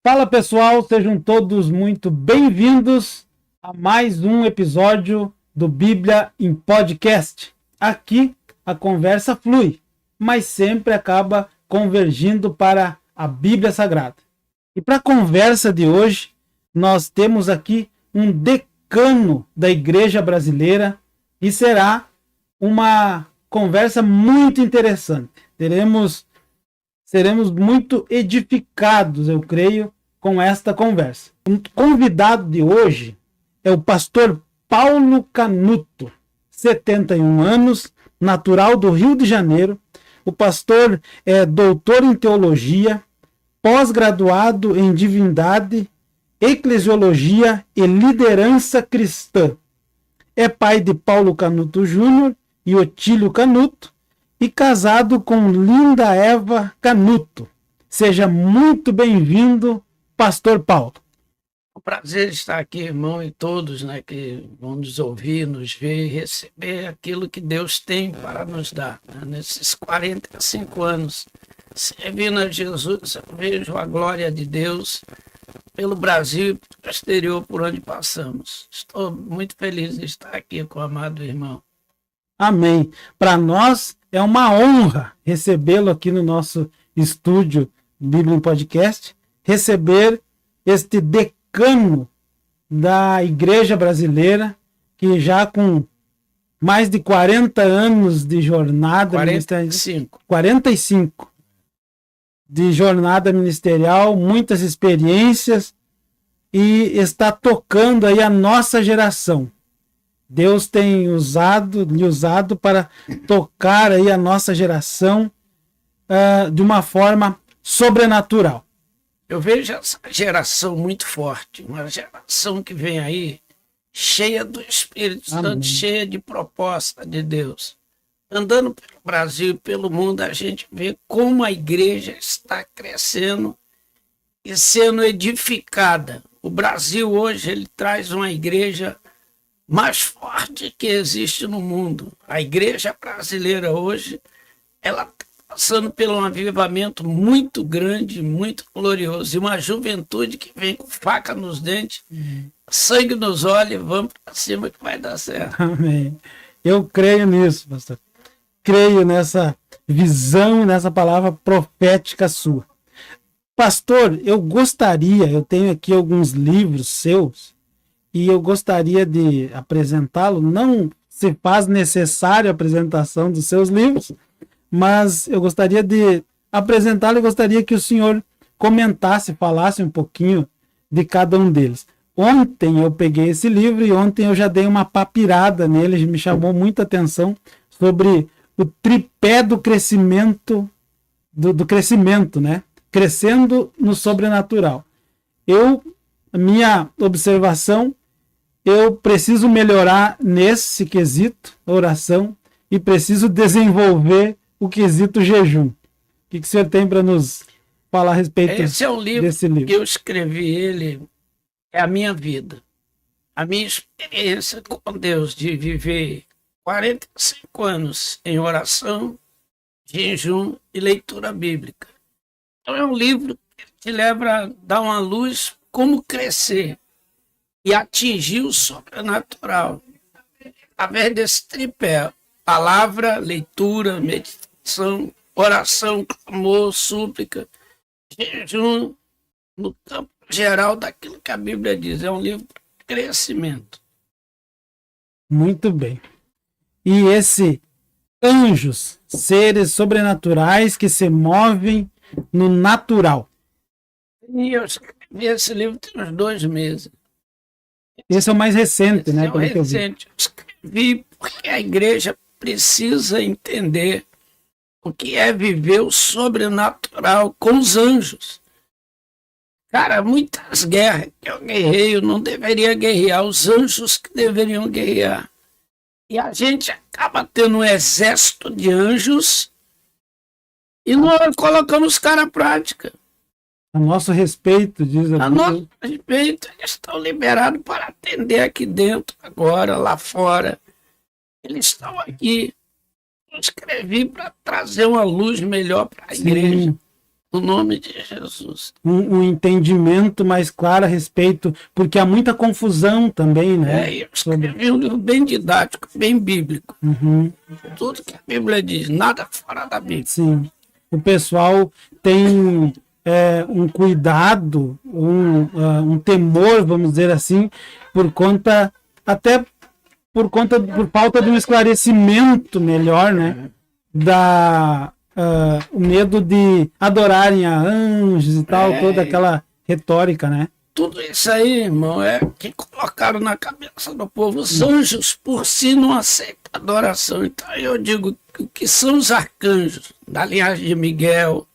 Fala pessoal, sejam todos muito bem-vindos a mais um episódio do Bíblia em Podcast. Aqui a conversa flui, mas sempre acaba convergindo para a Bíblia Sagrada. E para a conversa de hoje, nós temos aqui um decano da Igreja Brasileira e será uma conversa muito interessante. Seremos muito edificados, eu creio, com esta conversa. O convidado de hoje é o pastor Paulo Canuto, 71 anos, natural do Rio de Janeiro. O pastor é doutor em teologia, pós-graduado em divindade, eclesiologia e liderança cristã. É pai de Paulo Canuto Júnior e Otílio Canuto, e casado com Linda Eva Canuto. Seja muito bem-vindo, pastor Paulo. É um prazer estar aqui, irmão, e todos, que vão nos ouvir, nos ver e receber aquilo que Deus tem para nos dar. Nesses 45 anos, servindo a Jesus, eu vejo a glória de Deus pelo Brasil e pelo exterior por onde passamos. Estou muito feliz de estar aqui com o amado irmão. Amém. Para nós é uma honra recebê-lo aqui no nosso estúdio Bíblia em Podcast, receber este decano da Igreja Brasileira, que já com mais de 40 anos de jornada 45 de jornada ministerial, muitas experiências, e está tocando aí a nossa geração. Deus tem lhe usado para tocar aí a nossa geração de uma forma sobrenatural. Eu vejo essa geração muito forte, uma geração que vem aí cheia do Espírito Santo, cheia de proposta de Deus. Andando pelo Brasil e pelo mundo, a gente vê como a igreja está crescendo e sendo edificada. O Brasil hoje ele traz uma igreja mais forte que existe no mundo. A igreja brasileira hoje, ela está passando por um avivamento muito grande, muito glorioso, e uma juventude que vem com faca nos dentes, sangue nos olhos, vamos para cima que vai dar certo. Amém. Eu creio nisso, pastor. Creio nessa visão, nessa palavra profética sua. Pastor, eu tenho aqui alguns livros seus, e eu gostaria de apresentá-lo. Não se faz necessário a apresentação dos seus livros, mas eu gostaria de apresentá-lo e gostaria que o senhor comentasse, falasse um pouquinho de cada um deles. Ontem eu peguei esse livro e ontem eu já dei uma papirada nele, me chamou muita atenção sobre o tripé do crescimento, do crescimento, né? Crescendo no sobrenatural. Minha observação, eu preciso melhorar nesse quesito, oração, e preciso desenvolver o quesito jejum. O que o senhor tem para nos falar a respeito desse livro? Esse é um livro que eu escrevi, ele é a minha vida. A minha experiência com Deus de viver 45 anos em oração, jejum e leitura bíblica. Então é um livro que te leva a dar uma luz como crescer e atingir o sobrenatural através desse tripé: palavra, leitura, meditação, oração, clamor, súplica, jejum, no campo geral daquilo que a Bíblia diz. É um livro de crescimento. Muito bem. E anjos, seres sobrenaturais que se movem no natural. E eu escrevi esse livro tem uns 2 meses. Esse é o mais recente, né? É o recente. Eu escrevi porque a igreja precisa entender o que é viver o sobrenatural com os anjos. Cara, muitas guerras que eu guerrei, eu não deveria guerrear, os anjos que deveriam guerrear. E a gente acaba tendo um exército de anjos e não colocando os caras à prática. A nosso respeito, diz a nosso respeito, eles estão liberados para atender aqui dentro, agora, lá fora. Eles estão aqui. Eu escrevi para trazer uma luz melhor para a igreja. no nome de Jesus. Um entendimento mais claro a respeito, porque há muita confusão também, né? Eu escrevi um livro bem didático, bem bíblico. Uhum. Tudo que a Bíblia diz, nada fora da Bíblia. Sim. O pessoal tem um cuidado, um temor, vamos dizer assim, por falta de um esclarecimento melhor, né? O medo de adorarem a anjos e tal, toda aquela retórica, né? Tudo isso aí, irmão, é que colocaram na cabeça do povo. Os anjos por si não aceitam adoração. Então eu digo o que são os arcanjos, da linhagem de Miguel,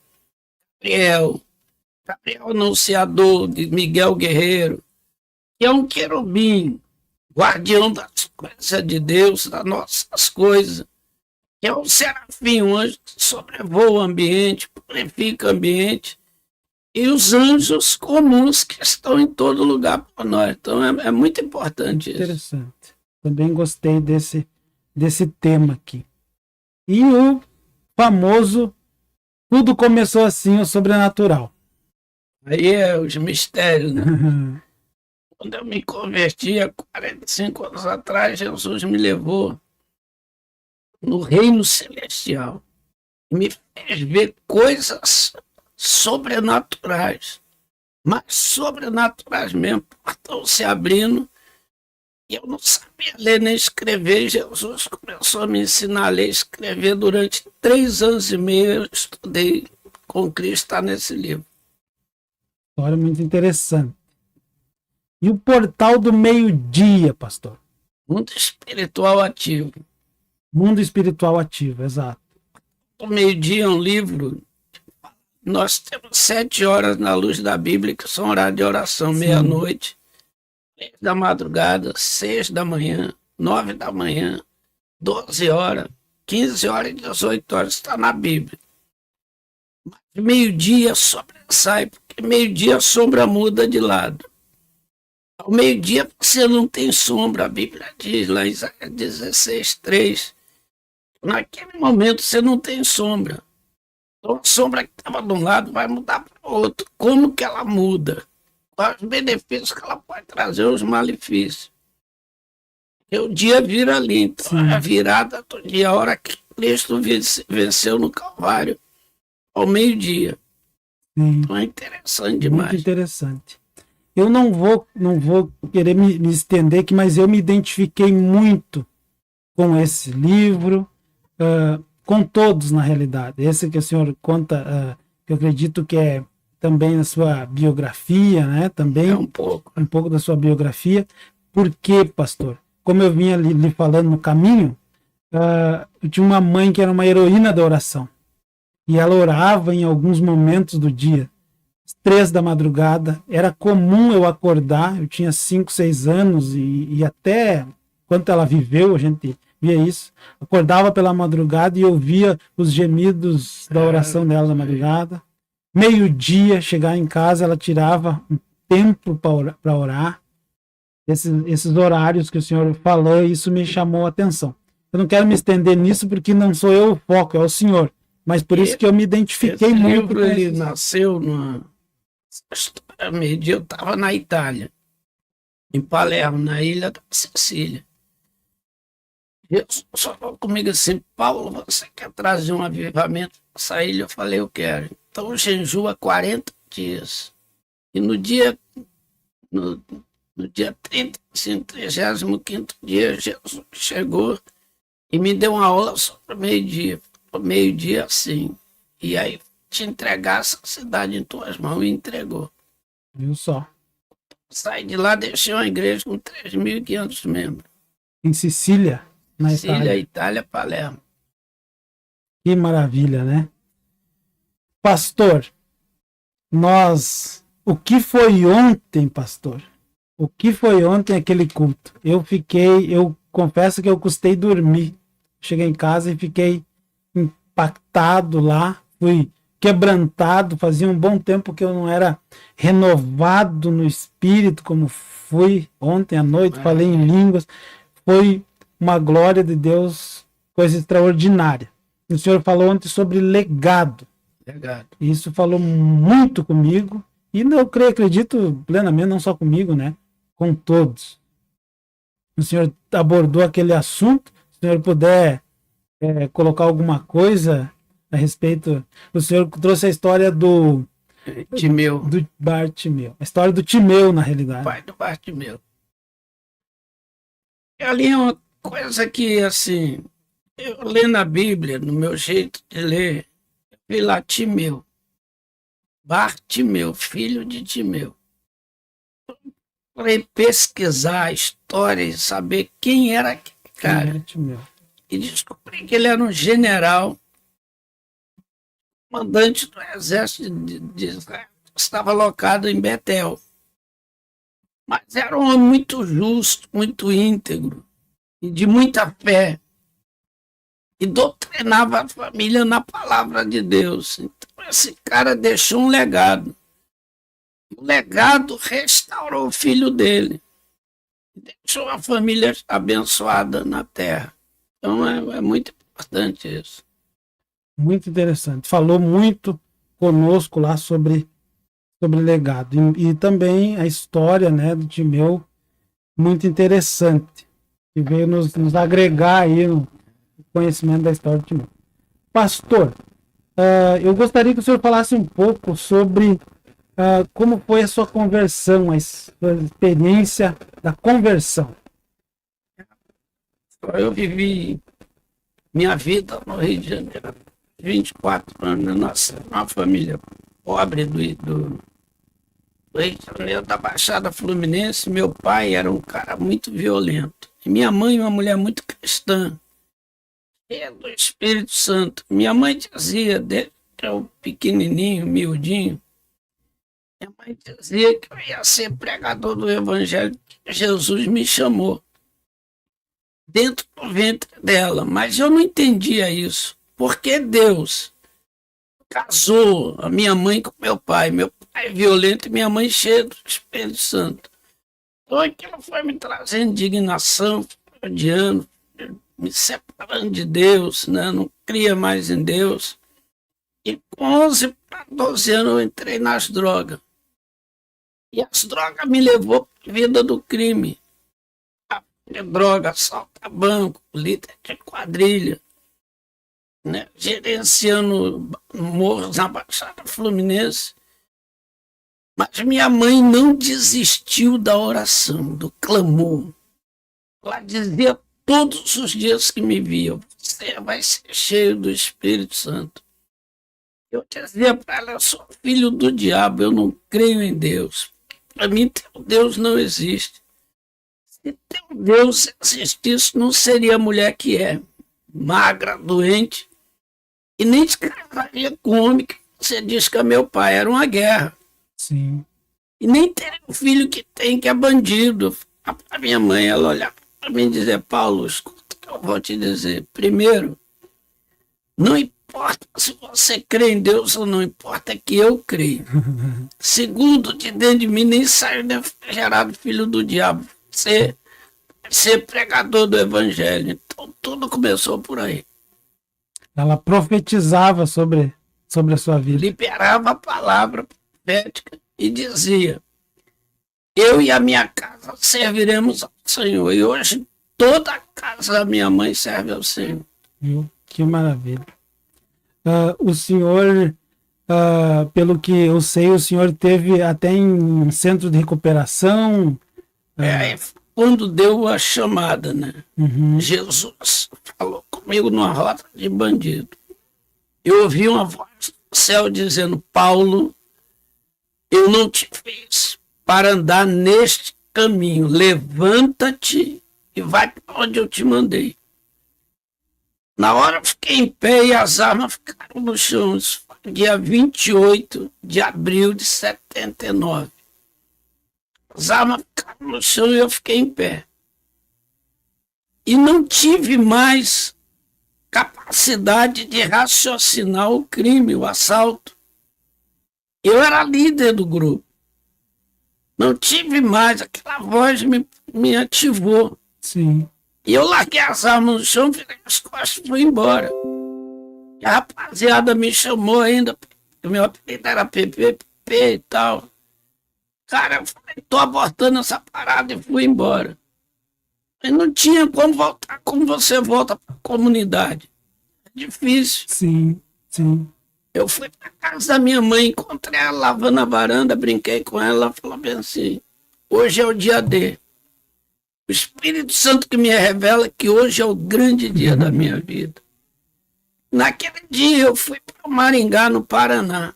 Gabriel anunciador, de Miguel Guerreiro, que é um querubim, guardião das coisas de Deus, das nossas coisas, que é um serafim, um anjo que sobrevoa o ambiente, purifica o ambiente, e os anjos comuns que estão em todo lugar para nós. Então é muito importante isso. Interessante. Também gostei desse tema aqui. E o famoso tudo começou assim, o sobrenatural. Aí é os mistérios, né? Quando eu me converti há 45 anos atrás, Jesus me levou no reino celestial e me fez ver coisas sobrenaturais, mas sobrenaturais mesmo, portão se abrindo, e eu não sabia ler nem escrever. Jesus começou a me ensinar a ler e escrever durante 3 anos e meio. Eu estudei com Cristo, está nesse livro. História muito interessante. E o portal do meio-dia, pastor? Mundo espiritual ativo. Mundo espiritual ativo, exato. O meio-dia é um livro. Nós temos 7 horas na luz da Bíblia, que são horário de oração, meia-noite, 3 da madrugada, 6 da manhã, 9 da manhã, 12 horas, 15 horas e 18 horas, está na Bíblia. Mas meio-dia sobressai, porque meio-dia a sombra muda de lado. Ao meio-dia você não tem sombra, a Bíblia diz lá em Isaías 16:3. Naquele momento você não tem sombra. Então a sombra que estava de um lado vai mudar para o outro. Como que ela muda? Quais os benefícios que ela pode trazer, os malefícios? E o dia vira ali. Então é a virada do dia, a hora que Cristo venceu no Calvário, ao meio-dia. Então é interessante demais. Muito interessante. Eu não vou querer me estender aqui, mas eu me identifiquei muito com esse livro, com todos na realidade. Esse que o senhor conta, que eu acredito que é também na sua biografia, né? Também um pouco da sua biografia. Por quê, pastor? Como eu vinha lhe falando no caminho, eu tinha uma mãe que era uma heroína da oração. E ela orava em alguns momentos do dia. 3 da madrugada, era comum eu acordar, eu tinha 5, 6 anos e até quando ela viveu, a gente via isso, acordava pela madrugada e ouvia os gemidos da oração dela na madrugada. Meio-dia, chegar em casa, ela tirava um tempo para orar. Esses horários que o senhor falou, isso me chamou a atenção. Eu não quero me estender nisso porque não sou eu o foco, é o senhor. Mas por isso que eu me identifiquei muito. Ele nasceu meio-dia, eu estava na Itália, em Palermo, na ilha da Sicília. Jesus falou comigo assim: Paulo, você quer trazer um avivamento para essa ilha? Eu falei: eu quero. Então jejua 40 dias. E no dia 35º dia, Jesus chegou e me deu uma aula sobre meio-dia. Meio-dia assim. E aí te entregar essa cidade em tuas mãos, e entregou. Viu só? Saí de lá, deixei uma igreja com 3.500 membros. Em Sicília, na Sicília, Itália, Palermo. Que maravilha, né? Pastor, o que foi ontem, pastor? O que foi ontem aquele culto? Eu confesso que eu custei dormir. Cheguei em casa e fiquei impactado lá, fui quebrantado, fazia um bom tempo que eu não era renovado no espírito como fui ontem à noite, falei em línguas, foi uma glória de Deus, coisa extraordinária. O senhor falou ontem sobre legado. Legado. Isso falou muito comigo. E eu creio, acredito plenamente, não só comigo, né? Com todos. O senhor abordou aquele assunto. Se o senhor puder colocar alguma coisa a respeito. O senhor trouxe a história do Timeu. Do Bartimeu. A história do Timeu, na realidade. Pai do Bartimeu. Ali é uma coisa que, assim, eu lendo a Bíblia, no meu jeito de ler, eu vi lá Timeu. Bartimeu, filho de Timeu. Para pesquisar a história e saber quem era aquele cara. Timeu. E descobri que ele era um general, comandante do exército de Israel, estava alocado em Betel. Mas era um homem muito justo, muito íntegro e de muita fé. E doutrinava a família na palavra de Deus. Então esse cara deixou um legado. O legado restaurou o filho dele. Deixou a família abençoada na terra. Então é muito importante isso. Muito interessante. Falou muito conosco lá sobre legado. E também a história, né, do Timeu, muito interessante. Que veio nos agregar aí no conhecimento da história do Timeu. Pastor, eu gostaria que o senhor falasse um pouco sobre como foi a sua conversão, a sua experiência da conversão. Eu vivi minha vida no Rio de Janeiro, 24 anos, eu nasci numa família pobre do Rio de Janeiro, da Baixada Fluminense. Meu pai era um cara muito violento. E minha mãe, uma mulher muito cristã, cheia do Espírito Santo. Minha mãe dizia, desde que eu pequenininho, miudinho, minha mãe dizia que eu ia ser pregador do Evangelho, que Jesus me chamou dentro do ventre dela, mas eu não entendia isso. Porque Deus casou a minha mãe com meu pai é violento e minha mãe cheia do Espírito Santo. Então aquilo foi me trazendo indignação, odiando, me separando de Deus, né? Não cria mais em Deus. E com 11 para 12 anos eu entrei nas drogas. E as drogas me levou para a vida do crime. Droga, assalta banco, líder de quadrilha, né? Gerenciando morros na Baixada Fluminense. Mas minha mãe não desistiu da oração, do clamor. Ela dizia todos os dias que me via: você vai ser cheio do Espírito Santo. Eu dizia para ela: eu sou filho do diabo, eu não creio em Deus. Para mim, Deus não existe. Se teu Deus existisse, não seria a mulher que é, magra, doente, e nem se casaria com o homem que você diz que é meu pai. Era uma guerra. Sim. E nem teria o filho que tem, que é bandido. A minha mãe, ela olhava para mim e dizia: Paulo, escuta o que eu vou te dizer. Primeiro, não importa se você crê em Deus ou não, importa que eu creio. Segundo, de dentro de mim nem saiu gerado filho do diabo. Ser pregador do Evangelho. Então tudo começou por aí. Ela profetizava sobre a sua vida. Liberava a palavra profética e dizia: eu e a minha casa serviremos ao Senhor. E hoje toda a casa da minha mãe serve ao Senhor. Que maravilha. O senhor, pelo que eu sei, o senhor teve até em centro de recuperação. Quando deu a chamada, né? Uhum. Jesus falou comigo numa roda de bandido. Eu ouvi uma voz do céu dizendo: Paulo, eu não te fiz para andar neste caminho. Levanta-te e vai para onde eu te mandei. Na hora eu fiquei em pé e as armas ficaram no chão. Isso foi dia 28 de abril de 79. As armas ficaram no chão e eu fiquei em pé. E não tive mais capacidade de raciocinar o crime, o assalto. Eu era líder do grupo. Não tive mais, aquela voz me ativou. Sim. E eu larguei as armas no chão, virei as costas e fui embora. E a rapaziada me chamou ainda para meu apelido era PPP e tal. Cara, eu falei, tô abortando essa parada e fui embora. E não tinha como voltar, como você volta pra comunidade. É difícil. Sim, sim. Eu fui pra casa da minha mãe, encontrei ela lavando a varanda, brinquei com ela, ela falou bem assim, hoje é o dia D. O Espírito Santo que me revela que hoje é o grande dia da minha vida. Naquele dia eu fui para Maringá, no Paraná.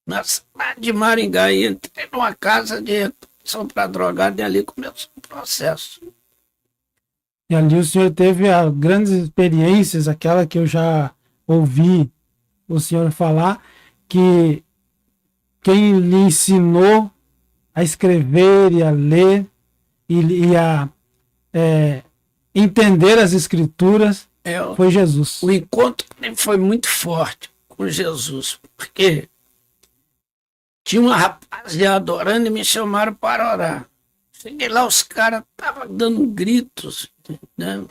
Na cidade de Maringá, e entrei numa casa de recuperação para drogado e ali começou o processo. E ali o senhor teve grandes experiências, aquela que eu já ouvi o senhor falar, que quem lhe ensinou a escrever e a ler e a entender as escrituras foi Jesus. O encontro foi muito forte com Jesus, porque tinha uma rapaziada orando e me chamaram para orar. Cheguei lá, os caras estavam dando gritos, né?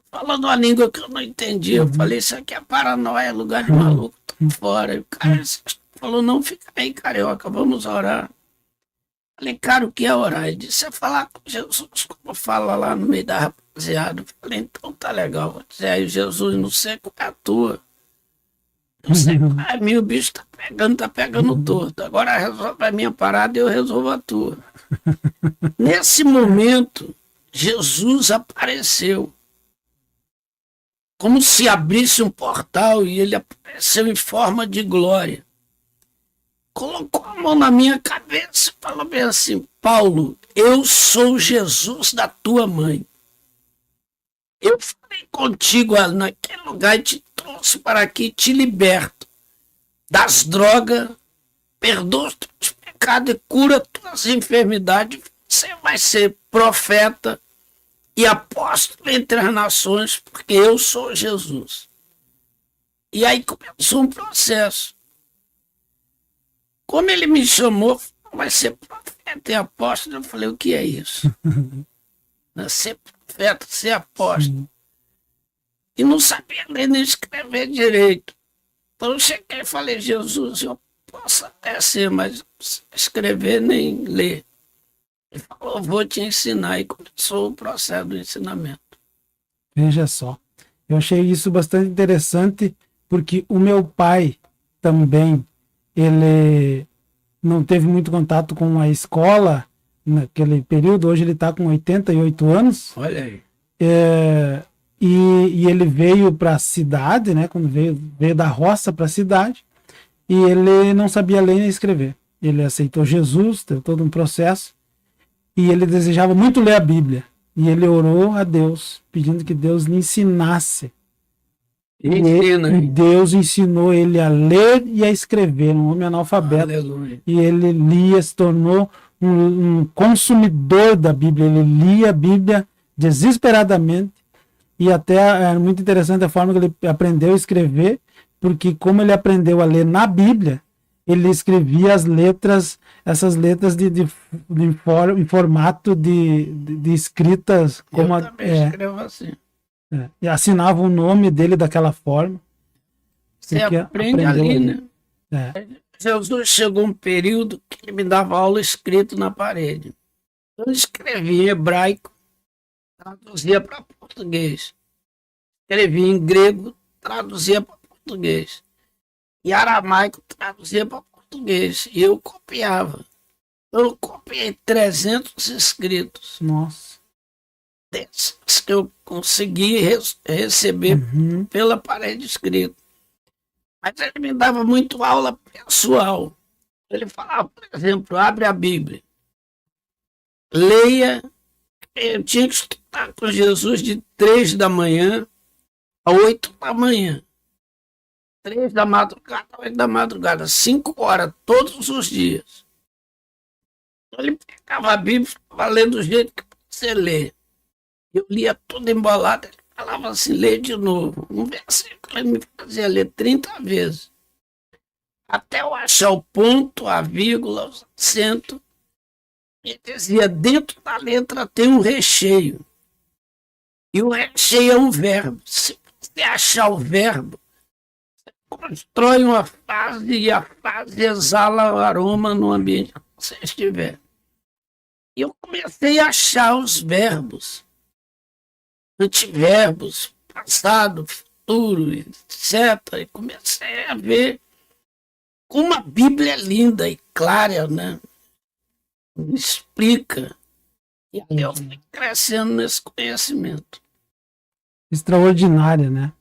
Falando uma língua que eu não entendia. Eu falei, isso aqui é paranoia, lugar de maluco, tô fora. E o cara falou, não, fica aí, carioca, vamos orar. Falei, cara, o que é orar? Ele disse, é falar com Jesus, como fala lá no meio da rapaziada. Eu falei, então tá legal, vou dizer aí, Jesus, não sei qual é a tua. Não sei qual é a minha, o bicho tá pegando torto. Agora resolve a minha parada e eu resolvo a tua. Nesse momento, Jesus apareceu. Como se abrisse um portal e ele apareceu em forma de glória. Colocou a mão na minha cabeça e falou bem assim, Paulo, eu sou Jesus da tua mãe. Eu falei contigo naquele lugar e te trouxe para aqui, te liberto das drogas, perdoa os teus pecados e cura tuas enfermidades. Você vai ser profeta e apóstolo entre as nações, porque eu sou Jesus. E aí começou um processo. Como ele me chamou, vai ser profeta e apóstolo, eu falei, o que é isso? Ser profeta, ser apóstolo. E não sabia ler nem escrever direito. Então eu cheguei e falei, Jesus, eu posso até ser, mas escrever nem ler. Ele falou, vou te ensinar. E começou o processo do ensinamento. Veja só. Eu achei isso bastante interessante, porque o meu pai também, ele não teve muito contato com a escola naquele período. Hoje ele está com 88 anos. Olha aí. E ele veio para a cidade, né? Quando veio da roça para a cidade, e ele não sabia ler nem escrever. Ele aceitou Jesus, teve todo um processo, e ele desejava muito ler a Bíblia. E ele orou a Deus, pedindo que Deus lhe ensinasse. E Deus ensinou ele a ler e a escrever, um homem analfabeto. Aleluia. E ele lia, se tornou um consumidor da Bíblia. Ele lia a Bíblia desesperadamente. E até é muito interessante a forma que ele aprendeu a escrever, porque como ele aprendeu a ler na Bíblia, ele escrevia as letras, essas letras em formato de escritas. Como eu também escrevo assim. E assinava o nome dele daquela forma. Você aprende ali, né? Jesus chegou um período que ele me dava aula escrito na parede. Eu escrevia em hebraico, traduzia para português. Escrevia em grego, traduzia para português. E aramaico, traduzia para português. E eu copiava. Eu copiei 300 escritos. Nossa. Desses que eu consegui receber pela parede escrita. Mas ele me dava muito aula pessoal. Ele falava, por exemplo, abre a Bíblia. Leia. Eu tinha que estudar com Jesus de 3 da manhã a 8 da manhã. 3 da madrugada a 8 da madrugada. 5 horas, todos os dias. Ele pegava a Bíblia e ficava lendo do jeito que você lê. Eu lia tudo embolado, ele falava assim, lê de novo. Um versículo ele me fazia ler 30 vezes. Até eu achar o ponto, a vírgula, o acento. Ele dizia, dentro da letra tem um recheio. E o recheio é um verbo. Se você achar o verbo, você constrói uma frase e a frase exala o aroma no ambiente que você estiver. E eu comecei a achar os verbos, antiverbos, passado, futuro, etc. E comecei a ver como a Bíblia é linda e clara, né? Me explica. E aí eu fui crescendo nesse conhecimento. Extraordinária, né?